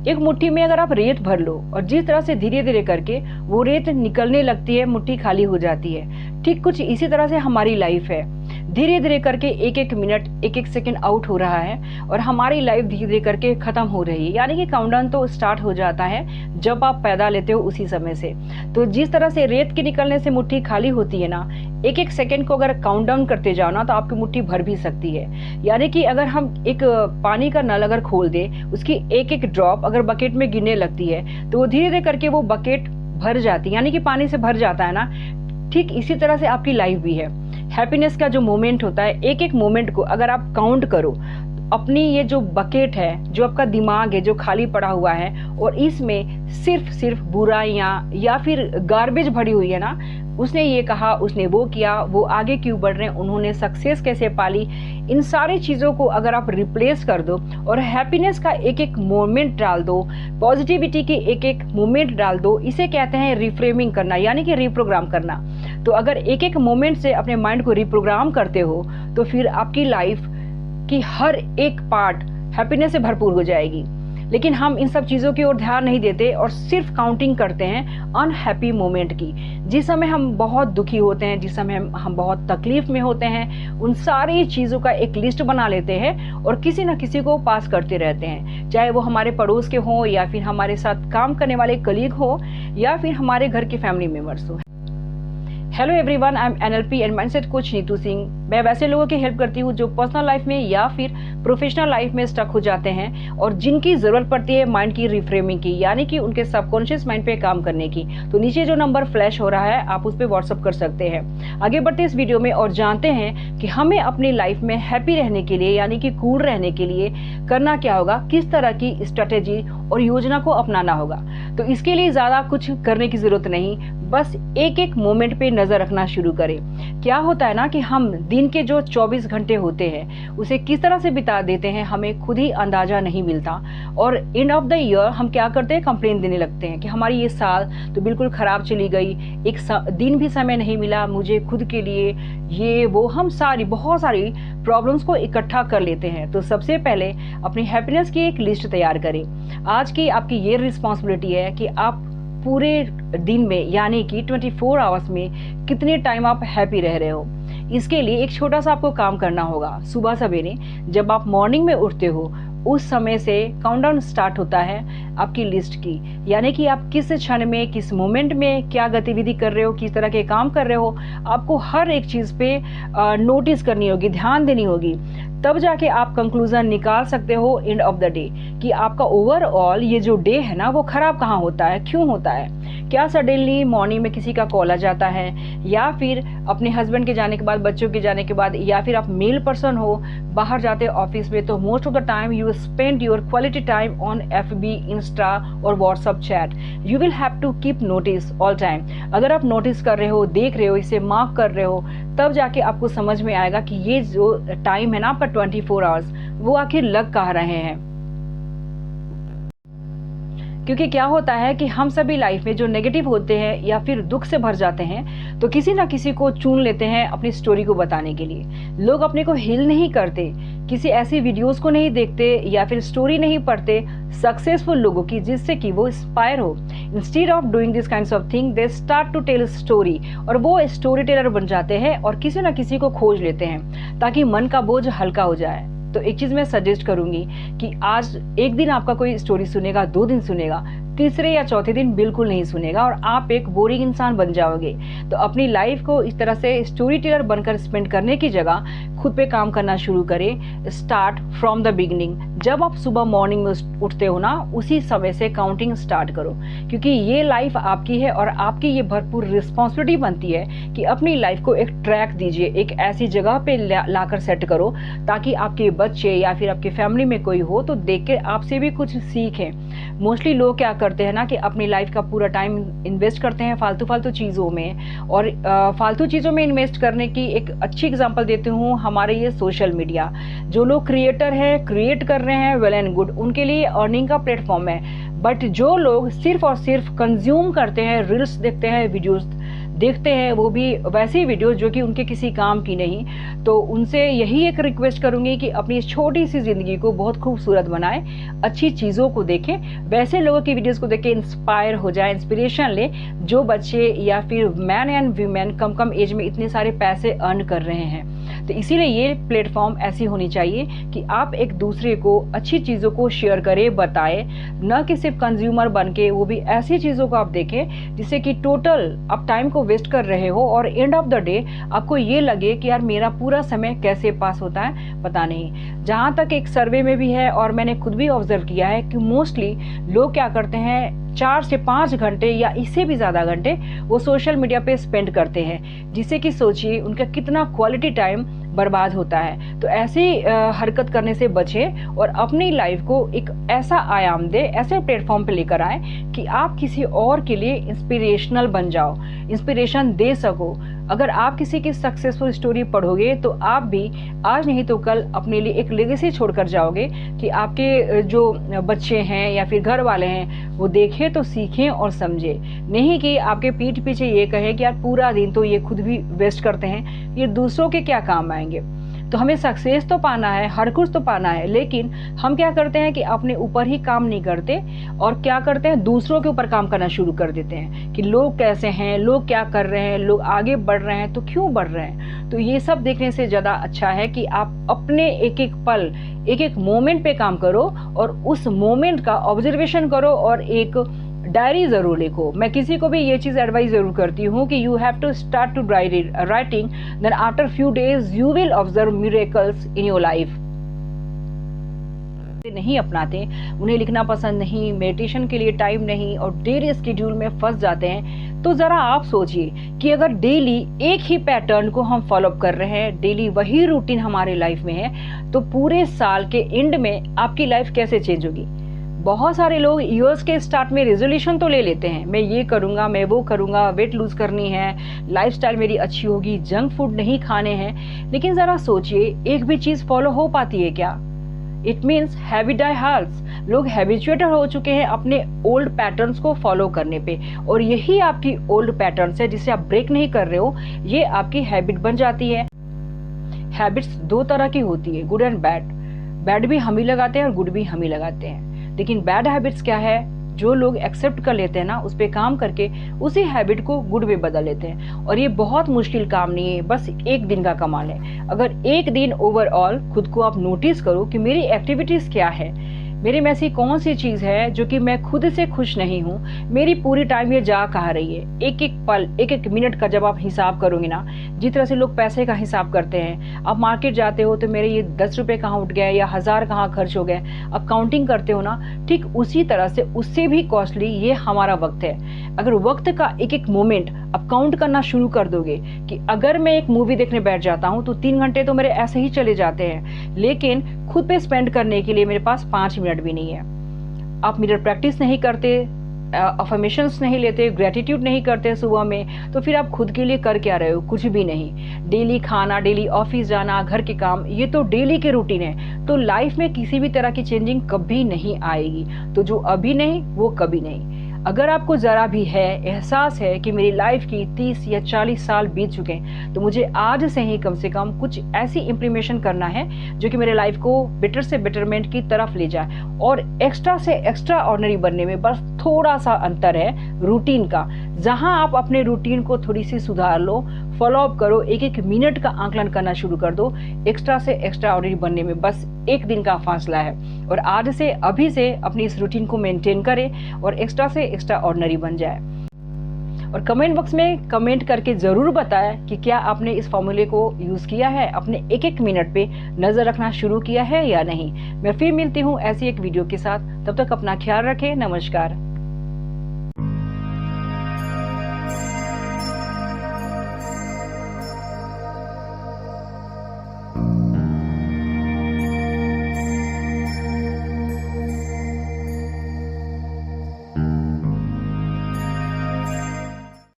एक मुट्ठी में अगर आप रेत भर लो और जिस तरह से धीरे धीरे करके वो रेत निकलने लगती है, मुट्ठी खाली हो जाती है, ठीक कुछ इसी तरह से हमारी लाइफ है। धीरे धीरे करके एक एक मिनट, एक एक सेकंड आउट हो रहा है और हमारी लाइफ धीरे धीरे करके खत्म हो रही है। यानी कि काउंटडाउन तो स्टार्ट हो जाता है जब आप पैदा लेते हो उसी समय से। तो जिस तरह से रेत के निकलने से मुट्ठी खाली होती है ना, एक एक सेकंड को अगर काउंटडाउन करते जाओ ना तो आपकी मुट्ठी भर भी सकती है। यानी कि अगर हम एक पानी का नल अगर खोल दे, उसकी एक एक ड्रॉप अगर बकेट में गिरने लगती है तो वो धीरे धीरे करके वो बकेट भर जाती है, यानी कि पानी से भर जाता है ना। ठीक इसी तरह से आपकी लाइफ भी है। हैप्पीनेस का जो मोमेंट होता है, एक एक मोमेंट को अगर आप काउंट करो, अपनी ये जो बकेट है, जो आपका दिमाग है जो खाली पड़ा हुआ है और इसमें सिर्फ बुराइयां या फिर गार्बेज भरी हुई है ना, उसने ये कहा, उसने वो किया, वो आगे क्यों बढ़ रहे हैं, उन्होंने सक्सेस कैसे पाली, इन सारी चीज़ों को अगर आप रिप्लेस कर दो और हैप्पीनेस का एक एक मोमेंट डाल दो, पॉजिटिविटी की एक एक मोमेंट डाल दो, इसे कहते हैं रिफ्रेमिंग करना, यानी कि रिप्रोग्राम करना। तो अगर एक एक मोमेंट से अपने माइंड को रिप्रोग्राम करते हो तो फिर आपकी लाइफ की हर एक पार्ट हैप्पीनेस से भरपूर हो जाएगी। लेकिन हम इन सब चीज़ों की ओर ध्यान नहीं देते और सिर्फ काउंटिंग करते हैं अनहैप्पी मोमेंट की। जिस समय हम बहुत दुखी होते हैं, जिस समय हम बहुत तकलीफ में होते हैं, उन सारी चीज़ों का एक लिस्ट बना लेते हैं और किसी न किसी को पास करते रहते हैं, चाहे वो हमारे पड़ोस के हों या फिर हमारे साथ काम करने वाले कलीग हो या फिर हमारे घर के फैमिली मेम्बर्स हो। Hello everyone, I am NLP and mindset coach Neetu Singh. मैं वैसे लोगों की हेल्प करती हूँ जो पर्सनल लाइफ में या फिर प्रोफेशनल लाइफ में स्टक हो जाते हैं और जिनकी ज़रूरत पड़ती है माइंड की रिफ्रेमिंग की, यानी कि उनके सबकॉन्शियस माइंड पे काम करने की। तो नीचे जो नंबर फ्लैश हो रहा है आप उस पर व्हाट्सअप कर सकते हैं। आगे बढ़ते इस वीडियो में और जानते हैं कि हमें अपनी लाइफ में हैप्पी रहने के लिए, यानी कि कूल रहने के लिए करना क्या होगा, किस तरह की स्ट्रेटेजी और योजना को अपनाना होगा। तो इसके लिए ज़्यादा कुछ करने की ज़रूरत नहीं, बस एक एक मोमेंट पे नज़र रखना शुरू करें। क्या होता है ना कि हम दिन के जो 24 घंटे होते हैं उसे किस तरह से बिता देते हैं हमें खुद ही अंदाजा नहीं मिलता और एंड ऑफ द ईयर हम क्या करते हैं, कंप्लेन देने लगते हैं कि हमारी ये साल तो बिल्कुल ख़राब चली गई, एक दिन भी समय नहीं मिला मुझे खुद के लिए, ये वो, हम बहुत सारी प्रॉब्लम्स को इकट्ठा कर लेते हैं। तो सबसे पहले अपनी हैप्पीनेस की एक लिस्ट तैयार करें। आज की आपकी ये रिस्पॉन्सिबिलिटी है कि आप पूरे दिन में, यानी कि 24 आवर्स में कितने टाइम आप हैप्पी रह रहे हो। इसके लिए एक छोटा सा आपको काम करना होगा। सुबह सवेरे जब आप मॉर्निंग में उठते हो उस समय से काउंटडाउन स्टार्ट होता है आपकी लिस्ट की, यानी कि आप किस क्षण में, किस मोमेंट में क्या गतिविधि कर रहे हो, किस तरह के काम कर रहे हो, आपको हर एक चीज़ पे नोटिस करनी होगी, ध्यान देनी होगी। तब जाके आप कंक्लूजन निकाल सकते हो एंड ऑफ द डे कि आपका ओवरऑल ये जो डे है ना वो खराब कहाँ होता है, क्यों होता है। क्या सडनली मॉर्निंग में किसी का कॉल आ जाता है, या फिर अपने हस्बैंड के जाने के बाद, बच्चों के जाने के बाद, या फिर आप मेल पर्सन हो, बाहर जाते ऑफिस में, तो most of the time you spend your quality time on FB, insta और WhatsApp chat. You will have to keep notice all time. अगर आप नोटिस कर रहे हो, देख रहे हो, इसे मार्क कर रहे हो, तब जाके आपको समझ में आएगा कि ये जो टाइम है ना आपका 24 आवर्स, वो आखिर लग कहाँ रहे हैं। क्योंकि क्या होता है कि हम सभी लाइफ में जो नेगेटिव होते हैं या फिर दुख से भर जाते हैं तो किसी ना किसी को चुन लेते हैं अपनी स्टोरी को बताने के लिए। लोग अपने को हील नहीं करते, किसी ऐसी वीडियोस को नहीं देखते या फिर स्टोरी नहीं पढ़ते सक्सेसफुल लोगों की जिससे कि वो इंस्पायर हो। Instead of doing this kinds of thing they start to tell story, और वो स्टोरी टेलर बन जाते हैं और किसी ना किसी को खोज लेते हैं ताकि मन का बोझ हल्का हो जाए। तो एक चीज़ मैं सजेस्ट करूंगी कि आज एक दिन आपका कोई स्टोरी सुनेगा, 2 दिन सुनेगा, तीसरे या चौथे दिन बिल्कुल नहीं सुनेगा और आप एक बोरिंग इंसान बन जाओगे। तो अपनी लाइफ को इस तरह से स्टोरी टेलर बनकर स्पेंड करने की जगह खुद पे काम करना शुरू करें। Start from the beginning. जब आप सुबह मॉर्निंग में उठते हो ना, उसी समय से काउंटिंग स्टार्ट करो, क्योंकि ये लाइफ आपकी है और आपकी ये भरपूर रिस्पॉन्सिबिलिटी बनती है कि अपनी लाइफ को एक ट्रैक दीजिए, एक ऐसी जगह पे लाकर सेट करो ताकि आपके बच्चे या फिर आपकी फैमिली में कोई हो तो देख के आपसे भी कुछ सीखें। मोस्टली लोग क्या करते हैं ना कि अपनी लाइफ का पूरा टाइम इन्वेस्ट करते हैं फालतू चीज़ों में, और फालतू चीज़ों में इन्वेस्ट करने की एक अच्छी एग्जांपल देती हूँ हमारे ये सोशल मीडिया। जो लोग क्रिएटर हैं, क्रिएट कर रहे हैं, वेल एंड गुड, उनके लिए अर्निंग का प्लेटफॉर्म है। बट जो लोग सिर्फ और सिर्फ कंज्यूम करते हैं, रील्स देखते हैं, वीडियोस देखते हैं वो भी वैसी वीडियो जो कि उनके किसी काम की नहीं। तो उनसे यही एक रिक्वेस्ट करूंगी कि अपनी इस छोटी सी ज़िंदगी को बहुत खूबसूरत बनाएं, अच्छी चीज़ों को देखें, वैसे लोगों की वीडियोस को देख के इंस्पायर हो जाए, इंस्पिरेशन ले जो बच्चे या फिर मैन एंड वीमेन कम कम एज में इतने सारे पैसे अर्न कर रहे हैं। तो इसीलिए ये प्लेटफॉर्म ऐसी होनी चाहिए कि आप एक दूसरे को अच्छी चीज़ों को शेयर करें, बताएं, न कि सिर्फ कंज्यूमर बन के, वो भी ऐसी चीज़ों को आप देखें जिससे कि टोटल आप टाइम को वेस्ट कर रहे हो और एंड ऑफ द डे आपको ये लगे कि यार मेरा पूरा समय कैसे पास होता है पता नहीं। जहाँ तक एक सर्वे में भी है और मैंने खुद भी ऑब्जर्व किया है कि मोस्टली लोग क्या करते हैं 4 से 5 घंटे या इससे भी ज़्यादा घंटे वो सोशल मीडिया पे स्पेंड करते हैं, जिससे कि सोचिए उनका कितना क्वालिटी टाइम बर्बाद होता है। तो ऐसी हरकत करने से बचें और अपनी लाइफ को एक ऐसा आयाम दे, ऐसे प्लेटफॉर्म पे लेकर आए कि आप किसी और के लिए इंस्पिरेशनल बन जाओ, इंस्पिरेशन दे सको। अगर आप किसी की सक्सेसफुल स्टोरी पढ़ोगे तो आप भी आज नहीं तो कल अपने लिए एक लेगेसी छोड़कर जाओगे कि आपके जो बच्चे हैं या फिर घर वाले हैं वो देखें तो सीखें और समझें, नहीं कि आपके पीठ पीछे ये कहें कि यार पूरा दिन तो ये खुद भी वेस्ट करते हैं, ये दूसरों के क्या काम आएंगे। तो हमें सक्सेस तो पाना है, हर कुछ तो पाना है, लेकिन हम क्या करते हैं कि अपने ऊपर ही काम नहीं करते और क्या करते हैं दूसरों के ऊपर काम करना शुरू कर देते हैं कि लोग कैसे हैं, लोग क्या कर रहे हैं, लोग आगे बढ़ रहे हैं तो क्यों बढ़ रहे हैं। तो ये सब देखने से ज़्यादा अच्छा है कि आप अपने एक एक पल, एक एक मोमेंट पे काम करो और उस मोमेंट का ऑब्जर्वेशन करो और एक डायरी ज़रूर लिखो। मैं किसी को भी ये चीज़ एडवाइस ज़रूर करती हूँ कि you have to start to writing, then after few days you will observe miracles in your life. नहीं अपनाते, उन्हें लिखना पसंद नहीं, मेडिटेशन के लिए टाइम नहीं और डेली स्केड्यूल में फंस जाते हैं, तो ज़रा आप सोचिए कि अगर डेली एक ही पैटर्न को हम फॉलोअप कर रहे हैं, डेली वही रूटीन हमारे लाइफ में है, तो पूरे साल के एंड में आपकी लाइफ कैसे चेंज होगी। बहुत सारे लोग ईयर्स के स्टार्ट में रेजोल्यूशन तो ले लेते हैं, मैं ये करूँगा, मैं वो करूँगा, वेट लूज करनी है, लाइफस्टाइल मेरी अच्छी होगी, जंक फूड नहीं खाने हैं, लेकिन ज़रा सोचिए एक भी चीज़ फॉलो हो पाती है क्या। It means habit die hearts. लोग हैबिचुएटेड हो चुके हैं अपने ओल्ड पैटर्न्स को फॉलो करने पे, और यही आपकी ओल्ड पैटर्न्स है जिसे आप ब्रेक नहीं कर रहे हो, ये आपकी हैबिट बन जाती है। हैबिट्स 2 तरह की होती है, गुड एंड बैड। बैड भी हम ही लगाते हैं और गुड भी हम ही लगाते हैं। लेकिन बैड हैबिट्स क्या है, जो लोग एक्सेप्ट कर लेते हैं ना, उस पर काम करके उसी हैबिट को गुड में बदल लेते हैं। और ये बहुत मुश्किल काम नहीं है, बस एक दिन का कमाल है। अगर एक दिन ओवरऑल खुद को आप नोटिस करो कि मेरी एक्टिविटीज़ क्या है, मेरे में ऐसी कौन सी चीज़ है जो कि मैं खुद से खुश नहीं हूँ, मेरी पूरी टाइम ये जा कहाँ रही है। एक एक पल, एक एक मिनट का जब आप हिसाब करोगे ना, जिस तरह से लोग पैसे का हिसाब करते हैं, आप मार्केट जाते हो तो मेरे ये 10 रुपये कहाँ उठ गए या 1000 कहाँ खर्च हो गए, आप काउंटिंग करते हो ना, ठीक उसी तरह से उससे भी कॉस्टली ये हमारा वक्त है। अगर वक्त का एक एक मोमेंट आप काउंट करना शुरू कर दोगे कि अगर मैं एक मूवी देखने बैठ जाता हूँ तो 3 घंटे तो मेरे ऐसे ही चले जाते हैं, लेकिन खुद पे स्पेंड करने के लिए मेरे पास 5 मिनट भी नहीं है। आप मिरर प्रैक्टिस नहीं करते, अफर्मेशंस नहीं लेते, ग्रेटिट्यूड नहीं करते सुबह में, तो फिर आप खुद के लिए कर क्या रहे हो, कुछ भी नहीं। डेली खाना, डेली ऑफिस जाना, घर के काम, ये तो डेली के रूटीन है। तो लाइफ में किसी भी तरह की चेंजिंग कभी नहीं आएगी। तो जो अभी नहीं वो कभी नहीं। अगर आपको ज़रा भी है एहसास है कि मेरी लाइफ की 30 या 40 साल बीत चुके हैं, तो मुझे आज से ही कम से कम कुछ ऐसी इम्प्लीमेशन करना है जो कि मेरे लाइफ को बेटर से बेटरमेंट की तरफ ले जाए। और एक्स्ट्रा से एक्स्ट्रा ऑर्डिनरी बनने में बस थोड़ा सा अंतर है रूटीन का। जहां आप अपने रूटीन को थोड़ी सी सुधार लो, फॉलोअप करो, एक एक मिनट का आंकलन करना शुरू कर दो, एक्स्ट्रा से एक्स्ट्रा ऑर्डिनरी बनने में बस एक दिन का फासला है। और आज से, अभी से अपनी इस रूटीन को मेंटेन करें और एक्स्ट्रा से एक्स्ट्रा ऑर्डिनरी बन जाए। और कमेंट बॉक्स में कमेंट करके ज़रूर बताएं कि क्या आपने इस फॉर्मूले को यूज़ किया है, अपने एक एक मिनट पे नज़र रखना शुरू किया है या नहीं। मैं फिर मिलती हूँ ऐसी एक वीडियो के साथ, तब तक अपना ख्याल रखें। नमस्कार।